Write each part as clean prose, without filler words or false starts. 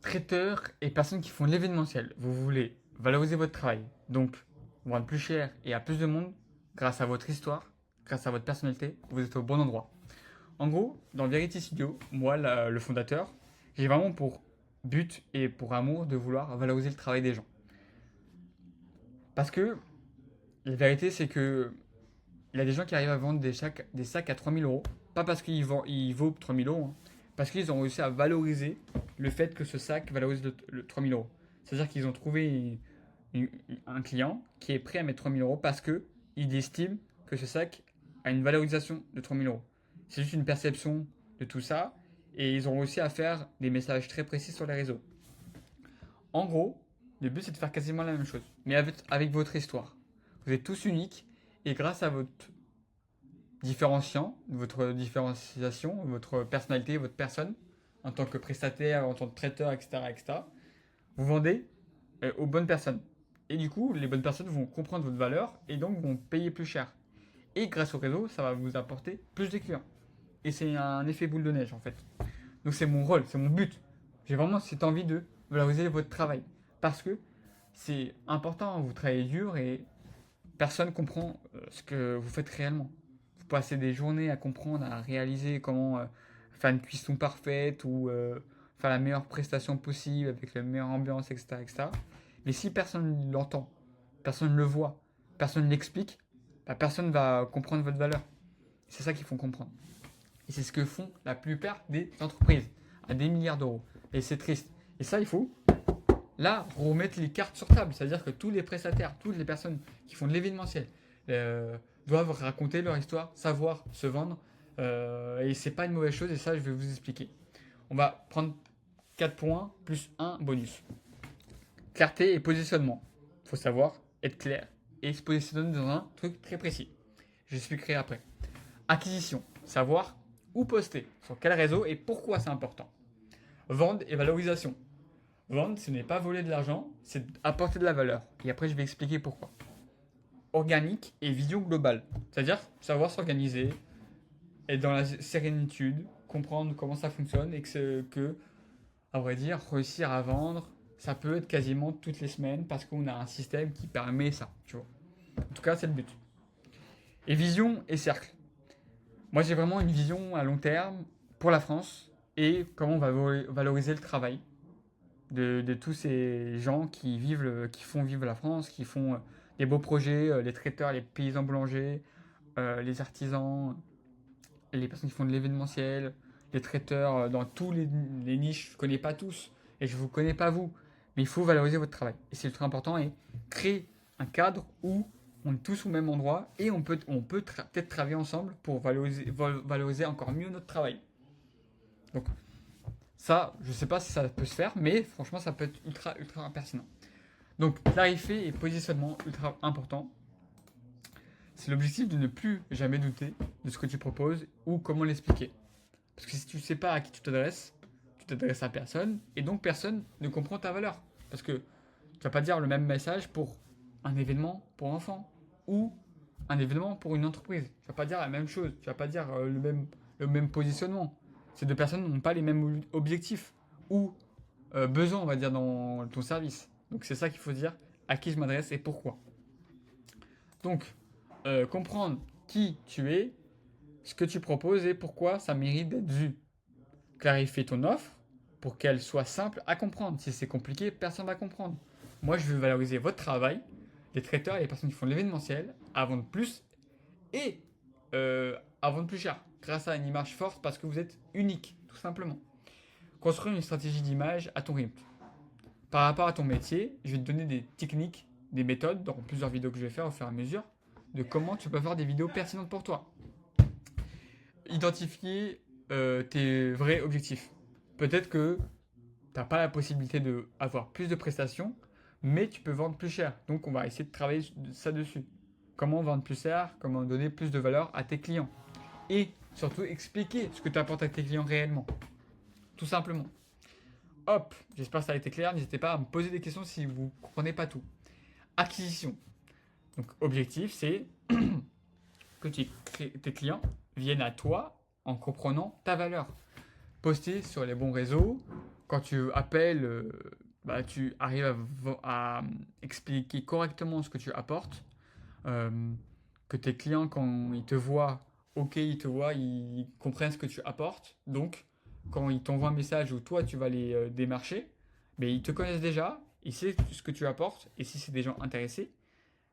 traiteurs et personnes qui font de l'événementiel, vous voulez valoriser votre travail, donc vendre plus cher et à plus de monde grâce à votre histoire, grâce à votre personnalité, vous êtes au bon endroit. En gros, dans Verity Studio, moi, le fondateur, j'ai vraiment pour but et pour amour de vouloir valoriser le travail des gens. Parce que la vérité, c'est que il y a des gens qui arrivent à vendre des sacs à 3000 euros, pas parce qu'il vaut 3000 euros, hein, parce qu'ils ont réussi à valoriser le fait que ce sac valorise le 3000 euros. C'est-à-dire qu'ils ont trouvé un client qui est prêt à mettre 3000 euros parce qu'il estime que ce sac a une valorisation de 3000 euros. C'est juste une perception de tout ça et ils ont réussi à faire des messages très précis sur les réseaux. En gros, le but c'est de faire quasiment la même chose, mais avec votre histoire. Vous êtes tous uniques et grâce à votre différenciation, votre personnalité, votre personne, en tant que prestataire, en tant que traiteur, etc., etc., vous vendez aux bonnes personnes. Et du coup, les bonnes personnes vont comprendre votre valeur et donc vont payer plus cher. Et grâce au réseau, ça va vous apporter plus de clients. Et c'est un effet boule de neige en fait. Donc c'est mon rôle, c'est mon but. J'ai vraiment cette envie de valoriser votre travail. Parce que c'est important, vous travaillez dur et personne ne comprend ce que vous faites réellement. Vous passez des journées à comprendre, à réaliser comment faire une cuisson parfaite ou faire la meilleure prestation possible avec la meilleure ambiance, etc., etc. Mais si personne ne l'entend, personne ne le voit, personne ne l'explique, bah, personne ne va comprendre votre valeur. C'est ça qu'il faut comprendre. Et c'est ce que font la plupart des entreprises à des milliards d'euros. Et c'est triste. Et ça, il faut là remettre les cartes sur table. C'est-à-dire que tous les prestataires, toutes les personnes qui font de l'événementiel doivent raconter leur histoire, savoir se vendre. Et c'est pas une mauvaise chose. Et ça, je vais vous expliquer. On va prendre 4 points plus un bonus. Clarté et positionnement. Il faut savoir être clair et se positionner dans un truc très précis. J'expliquerai après. Acquisition. Savoir où poster, sur quel réseau et pourquoi c'est important. Vente et valorisation. Vendre, ce n'est pas voler de l'argent, c'est apporter de la valeur. Et après, je vais expliquer pourquoi. Organique et vision globale. C'est-à-dire savoir s'organiser, être dans la sérénitude, comprendre comment ça fonctionne et à vrai dire, réussir à vendre, ça peut être quasiment toutes les semaines parce qu'on a un système qui permet ça, tu vois. En tout cas, c'est le but. Et vision et cercle. Moi, j'ai vraiment une vision à long terme pour la France et comment on va valoriser le travail de tous ces gens qui font vivre la France, qui font des beaux projets, les traiteurs, les paysans boulangers, les artisans, les personnes qui font de l'événementiel, les traiteurs dans tous les niches. Je ne connais pas tous et je ne vous connais pas vous, mais il faut valoriser votre travail. Et c'est ultra important et créer un cadre où on est tous au même endroit et on peut peut-être travailler ensemble pour valoriser encore mieux notre travail. Donc ça, je ne sais pas si ça peut se faire, mais franchement, ça peut être ultra, ultra pertinent. Donc, clarifier et positionnement ultra important. C'est l'objectif de ne plus jamais douter de ce que tu proposes ou comment l'expliquer. Parce que si tu ne sais pas à qui tu t'adresses à personne et donc personne ne comprend ta valeur. Parce que tu ne vas pas dire le même message pour un événement pour enfants ou un événement pour une entreprise. Tu ne vas pas dire la même chose. Tu ne vas pas dire le même positionnement. Ces deux personnes n'ont pas les mêmes objectifs ou besoins, on va dire, dans ton service. Donc c'est ça qu'il faut dire, à qui je m'adresse et pourquoi. Donc, comprendre qui tu es, ce que tu proposes et pourquoi ça mérite d'être vu. Clarifier ton offre pour qu'elle soit simple à comprendre. Si c'est compliqué, personne ne va comprendre. Moi, je veux valoriser votre travail, les traiteurs et les personnes qui font de l'événementiel, à vendre plus et à vendre plus cher, grâce à une image forte parce que vous êtes unique, tout simplement. Construire une stratégie d'image à ton rythme. Par rapport à ton métier, je vais te donner des techniques, des méthodes dans plusieurs vidéos que je vais faire au fur et à mesure de comment tu peux faire des vidéos pertinentes pour toi. Identifier tes vrais objectifs. Peut-être que tu n'as pas la possibilité d'avoir plus de prestations, mais tu peux vendre plus cher. Donc on va essayer de travailler ça dessus. Comment vendre plus cher, comment donner plus de valeur à tes clients. Et surtout expliquer ce que tu apportes à tes clients réellement. Tout simplement. Hop, j'espère que ça a été clair. N'hésitez pas à me poser des questions si vous ne comprenez pas tout. Acquisition. Donc objectif, c'est que tes clients viennent à toi en comprenant ta valeur. Poster sur les bons réseaux, quand tu appelles, tu arrives à expliquer correctement ce que tu apportes, euh, que tes clients, quand ils te voient, ok, ils te voient, ils comprennent ce que tu apportes. Donc, quand ils t'envoient un message où toi, tu vas les démarcher, mais ils te connaissent déjà, ils savent ce que tu apportes, et si c'est des gens intéressés,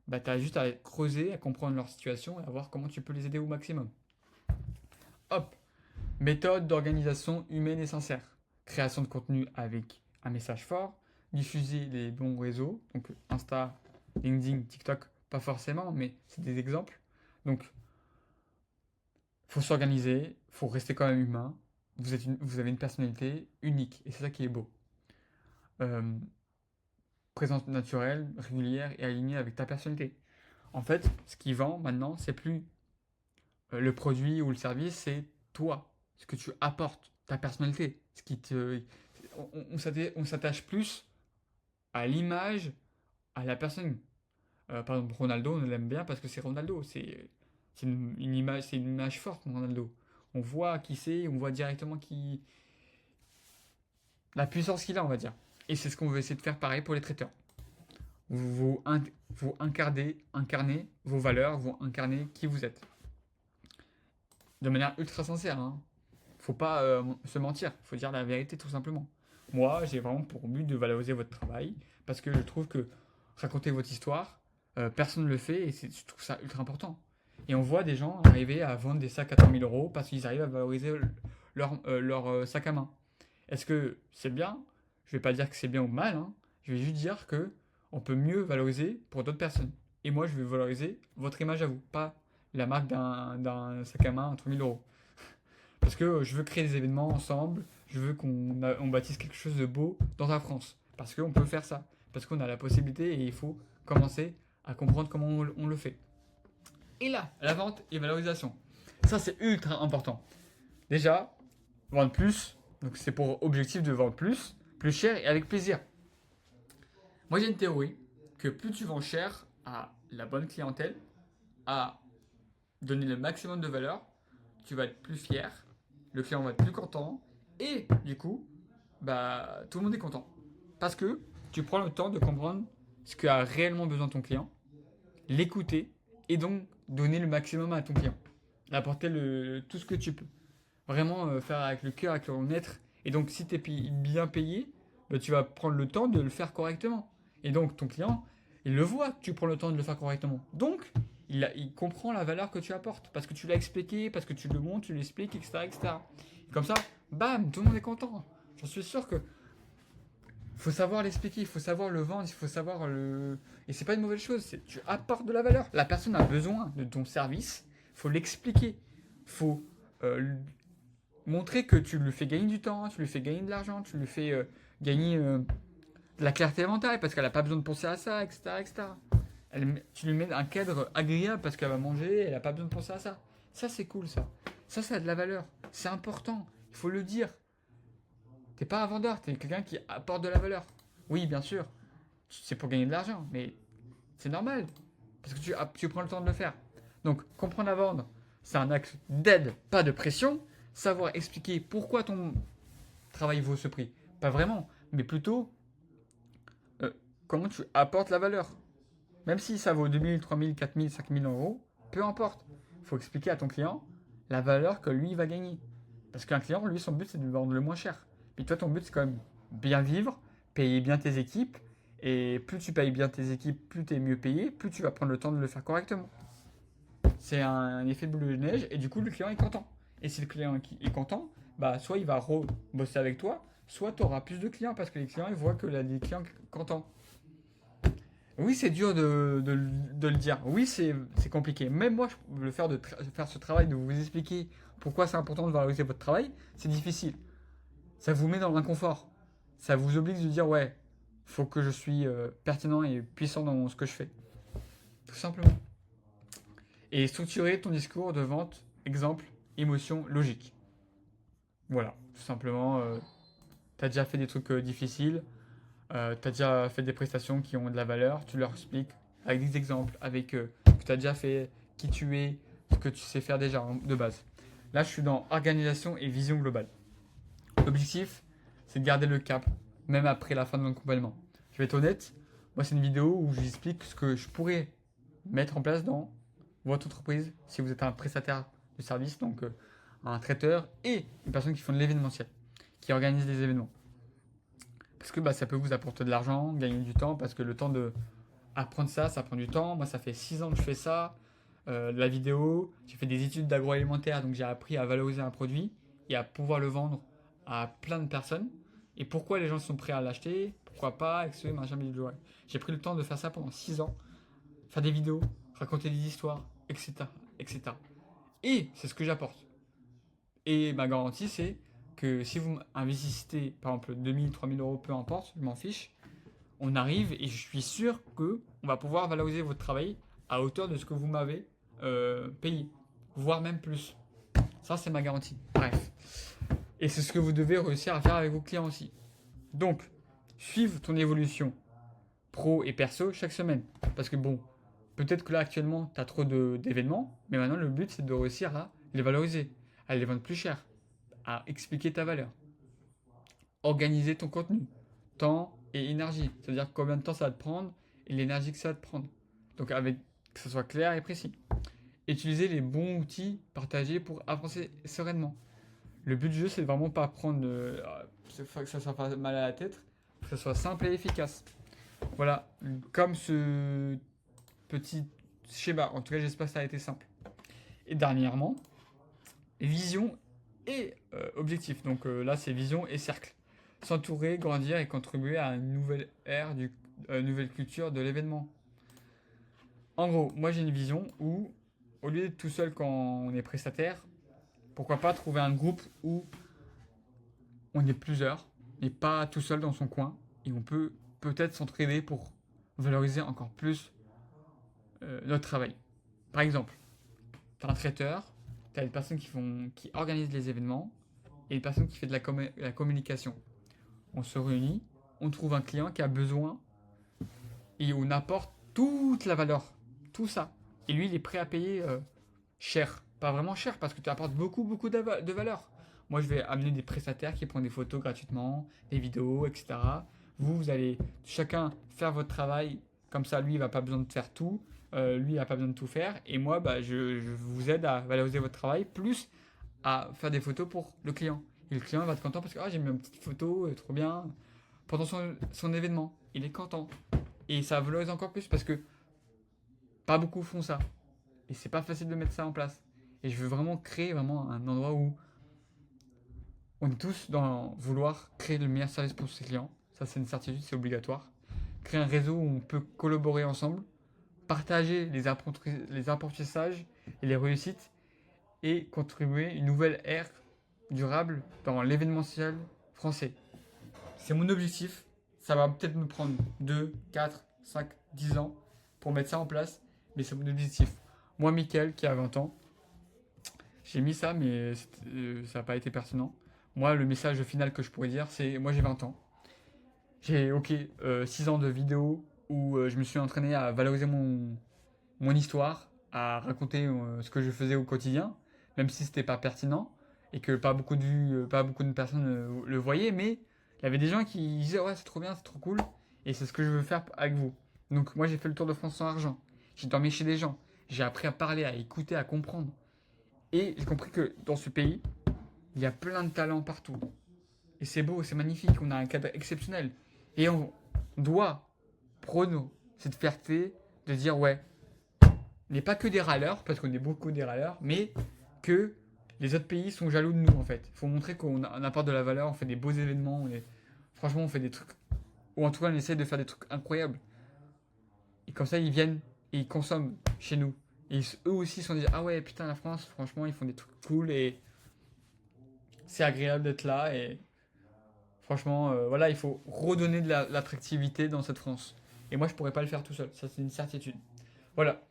bah, tu as juste à creuser, à comprendre leur situation et à voir comment tu peux les aider au maximum. Hop, méthode d'organisation humaine et sincère. Création de contenu avec un message fort, diffuser les bons réseaux, donc Insta, LinkedIn, TikTok, pas forcément, mais c'est des exemples. Donc, faut s'organiser, faut rester quand même humain. Vous avez une personnalité unique et c'est ça qui est beau. Euh, Présence naturelle, régulière et alignée avec ta personnalité. En fait, ce qui vend maintenant, c'est plus le produit ou le service, c'est toi, ce que tu apportes, ta personnalité, ce qui te, on s'attache plus à l'image, à la personne. Par exemple, Ronaldo, on l'aime bien parce que c'est Ronaldo. C'est une image forte, Ronaldo. On voit qui c'est, on voit directement la puissance qu'il a, on va dire. Et c'est ce qu'on veut essayer de faire pareil pour les traiteurs. Vous incarnez vos valeurs, vous incarnez qui vous êtes. De manière ultra sincère, hein. Faut pas se mentir, faut dire la vérité tout simplement. Moi, j'ai vraiment pour but de valoriser votre travail parce que je trouve que raconter votre histoire, personne ne le fait et je trouve ça ultra important. Et on voit des gens arriver à vendre des sacs à 3000 euros parce qu'ils arrivent à valoriser leur sac à main. Est-ce que c'est bien? Je vais pas dire que c'est bien ou mal, hein. Je vais juste dire que on peut mieux valoriser pour d'autres personnes. Et moi, je vais valoriser votre image à vous, pas la marque d'un sac à main à 3000 euros. Parce que je veux créer des événements ensemble, je veux on bâtisse quelque chose de beau dans la France. Parce qu'on peut faire ça. Parce qu'on a la possibilité et il faut commencer à comprendre comment on le fait. Et là, la vente et valorisation. Ça, c'est ultra important. Déjà, vendre plus. Donc, c'est pour objectif de vendre plus cher et avec plaisir. Moi, j'ai une théorie que plus tu vends cher à la bonne clientèle, à donner le maximum de valeur, tu vas être plus fier, le client va être plus content, et du coup, tout le monde est content. Parce que tu prends le temps de comprendre ce qu'a réellement besoin ton client, l'écouter, et donc donner le maximum à ton client. Apporter tout ce que tu peux. Vraiment faire avec le cœur, avec le être. Et donc, si tu es bien payé, tu vas prendre le temps de le faire correctement. Et donc, ton client, il le voit que tu prends le temps de le faire correctement. Donc, il comprend la valeur que tu apportes. Parce que tu l'as expliqué, parce que tu le montres, tu l'expliques, etc., etc. Et comme ça, bam, tout le monde est content. J'en suis sûr que faut savoir l'expliquer, il faut savoir le vendre, il faut savoir le. Et c'est pas une mauvaise chose, tu apportes de la valeur. La personne a besoin de ton service, il faut l'expliquer. Il faut montrer que tu lui fais gagner du temps, tu lui fais gagner de l'argent, tu lui fais gagner de la clarté mentale parce qu'elle n'a pas besoin de penser à ça, etc. etc. Tu lui mets un cadre agréable parce qu'elle va manger, elle n'a pas besoin de penser à ça. Ça, c'est cool, ça. Ça a de la valeur. C'est important. Il faut le dire. T'es pas un vendeur, t'es quelqu'un qui apporte de la valeur. Oui, bien sûr, c'est pour gagner de l'argent, mais c'est normal. Parce que tu prends le temps de le faire. Donc, comprendre à vendre, c'est un acte d'aide, pas de pression. Savoir expliquer pourquoi ton travail vaut ce prix. Pas vraiment, mais plutôt comment tu apportes la valeur. Même si ça vaut 2000, 3000, 4000, 5000 euros, peu importe. Il faut expliquer à ton client la valeur que lui va gagner. Parce qu'un client, lui, son but, c'est de vendre le moins cher. Puis toi, ton but, c'est quand même bien vivre, payer bien tes équipes. Et plus tu payes bien tes équipes, plus tu es mieux payé, plus tu vas prendre le temps de le faire correctement. C'est un effet de boule de neige et du coup, le client est content. Et si le client est content, soit il va bosser avec toi, soit tu auras plus de clients parce que les clients ils voient que les clients contents. Oui, c'est dur de le dire. Oui, c'est compliqué. Même moi, le faire de faire ce travail, de vous expliquer pourquoi c'est important de valoriser votre travail, c'est difficile. Ça vous met dans l'inconfort. Ça vous oblige de dire, ouais, faut que je suis pertinent et puissant dans ce que je fais. Tout simplement. Et structurer ton discours de vente, exemple, émotion, logique. Voilà, tout simplement, tu as déjà fait des trucs difficiles, tu as déjà fait des prestations qui ont de la valeur, tu leur expliques avec des exemples, avec ce que tu as déjà fait, qui tu es, ce que tu sais faire déjà de base. Là, je suis dans organisation et vision globale. L'objectif, c'est de garder le cap, même après la fin de l'accompagnement. Je vais être honnête, moi c'est une vidéo où j'explique ce que je pourrais mettre en place dans votre entreprise si vous êtes un prestataire de service, donc un traiteur et une personne qui font de l'événementiel, qui organise des événements. Parce que ça peut vous apporter de l'argent, gagner du temps, parce que le temps de apprendre ça, ça prend du temps. Moi, ça fait 6 ans que je fais ça, de la vidéo. J'ai fait des études d'agroalimentaire, donc j'ai appris à valoriser un produit et à pouvoir le vendre à plein de personnes. Et pourquoi les gens sont prêts à l'acheter, pourquoi pas, etc. J'ai pris le temps de faire ça pendant 6 ans, faire des vidéos, raconter des histoires, etc. etc. Et c'est ce que j'apporte. Et ma garantie, c'est que si vous investissez, par exemple, 2000, 3000 euros, peu importe, je m'en fiche, on arrive et je suis sûr que on va pouvoir valoriser votre travail à hauteur de ce que vous m'avez payé, voire même plus. Ça, c'est ma garantie. Bref. Et c'est ce que vous devez réussir à faire avec vos clients aussi. Donc, suivre ton évolution pro et perso chaque semaine. Parce que bon, peut-être que là actuellement, tu as trop d'événements, mais maintenant le but c'est de réussir à les valoriser, à les vendre plus cher, à expliquer ta valeur, organiser ton contenu, temps et énergie. C'est-à-dire combien de temps ça va te prendre et l'énergie que ça va te prendre. Donc avec que ce soit clair et précis. Utiliser les bons outils partagés pour avancer sereinement. Le but du jeu, c'est vraiment pas prendre que ça soit pas mal à la tête, que ce soit simple et efficace. Voilà, comme ce petit schéma. En tout cas, j'espère que ça a été simple. Et dernièrement, vision et objectif. Donc là, c'est vision et cercle. S'entourer, grandir et contribuer à une nouvelle ère, nouvelle culture de l'événement. En gros, moi j'ai une vision où, au lieu d'être tout seul quand on est prestataire, pourquoi pas trouver un groupe où on est plusieurs et pas tout seul dans son coin et on peut peut-être s'entraider pour valoriser encore plus notre travail. Par exemple, tu as un traiteur, tu as une personne qui organise les événements et une personne qui fait de la communication. On se réunit, on trouve un client qui a besoin et on apporte toute la valeur, tout ça. Et lui, il est prêt à payer cher. Pas vraiment cher parce que tu apportes beaucoup, beaucoup de valeur. Moi, je vais amener des prestataires qui prennent des photos gratuitement, des vidéos, etc. Vous allez chacun faire votre travail. Comme ça, lui, il va pas besoin de faire tout. Lui, il n'a pas besoin de tout faire. Et moi, je vous aide à valoriser votre travail, plus à faire des photos pour le client. Et le client va être content parce que j'ai mis une petite photo, trop bien. Pendant son événement, il est content. Et ça valorise encore plus parce que pas beaucoup font ça. Et c'est pas facile de mettre ça en place. Et je veux vraiment créer vraiment un endroit où on est tous dans vouloir créer le meilleur service pour ses clients. Ça, c'est une certitude, c'est obligatoire. Créer un réseau où on peut collaborer ensemble, partager les apprentissages et les réussites et contribuer à une nouvelle ère durable dans l'événementiel français. C'est mon objectif. Ça va peut-être me prendre 2, 4, 5, 10 ans pour mettre ça en place, mais c'est mon objectif. Moi, Mickaël, qui a 20 ans, j'ai mis ça, mais ça n'a pas été pertinent. Moi, le message final que je pourrais dire, c'est moi j'ai 20 ans. J'ai 6 ans de vidéos où je me suis entraîné à valoriser mon histoire, à raconter ce que je faisais au quotidien, même si c'était pas pertinent et que pas beaucoup de personnes le voyaient, mais il y avait des gens qui disaient ouais c'est trop bien, c'est trop cool, et c'est ce que je veux faire avec vous. Donc moi j'ai fait le tour de France sans argent, j'ai dormi chez des gens, j'ai appris à parler, à écouter, à comprendre, et j'ai compris que dans ce pays, il y a plein de talents partout. Et c'est beau, c'est magnifique, on a un cadre exceptionnel. Et on doit prôner cette fierté de dire ouais, on n'est pas que des râleurs, parce qu'on est beaucoup des râleurs, mais que les autres pays sont jaloux de nous en fait. Il faut montrer qu'on apporte de la valeur, on fait des beaux événements, franchement on fait des trucs, ou en tout cas on essaie de faire des trucs incroyables. Et comme ça ils viennent et ils consomment chez nous. Et eux aussi se sont dit ah ouais putain la France, franchement ils font des trucs cool et c'est agréable d'être là et franchement voilà il faut redonner de l'attractivité dans cette France. Et moi je pourrais pas le faire tout seul, ça c'est une certitude. Voilà,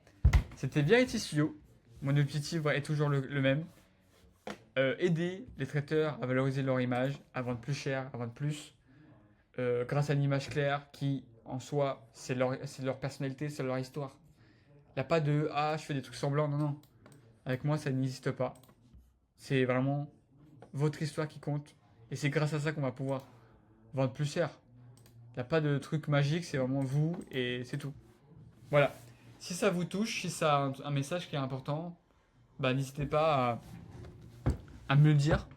c'était Variety Studio. Mon objectif est toujours le même. Aider les traiteurs à valoriser leur image, à vendre plus cher, à vendre plus, grâce à une image claire qui, en soi, c'est leur personnalité, c'est leur histoire. Il n'y a pas de ah, je fais des trucs semblants, non, non. Avec moi, ça n'existe pas. C'est vraiment votre histoire qui compte. Et c'est grâce à ça qu'on va pouvoir vendre plus cher. Il n'y a pas de truc magique, c'est vraiment vous et c'est tout. Voilà. Si ça vous touche, si ça a un message qui est important, bah, n'hésitez pas à me le dire.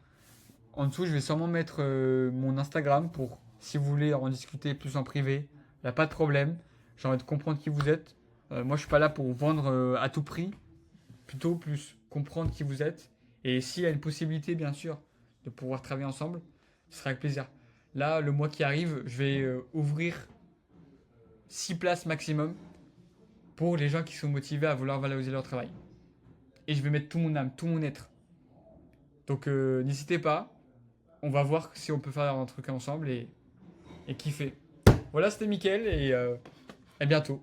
En dessous, je vais sûrement mettre mon Instagram pour si vous voulez en discuter plus en privé. Il n'y a pas de problème. J'ai envie de comprendre qui vous êtes. Moi, je suis pas là pour vous vendre à tout prix. Plutôt plus comprendre qui vous êtes. Et s'il y a une possibilité, bien sûr, de pouvoir travailler ensemble, ce sera avec plaisir. Là, le mois qui arrive, je vais ouvrir 6 places maximum pour les gens qui sont motivés à vouloir valoriser leur travail. Et je vais mettre tout mon âme, tout mon être. Donc n'hésitez pas. On va voir si on peut faire un truc ensemble et kiffer. Voilà, c'était Mickaël et à bientôt.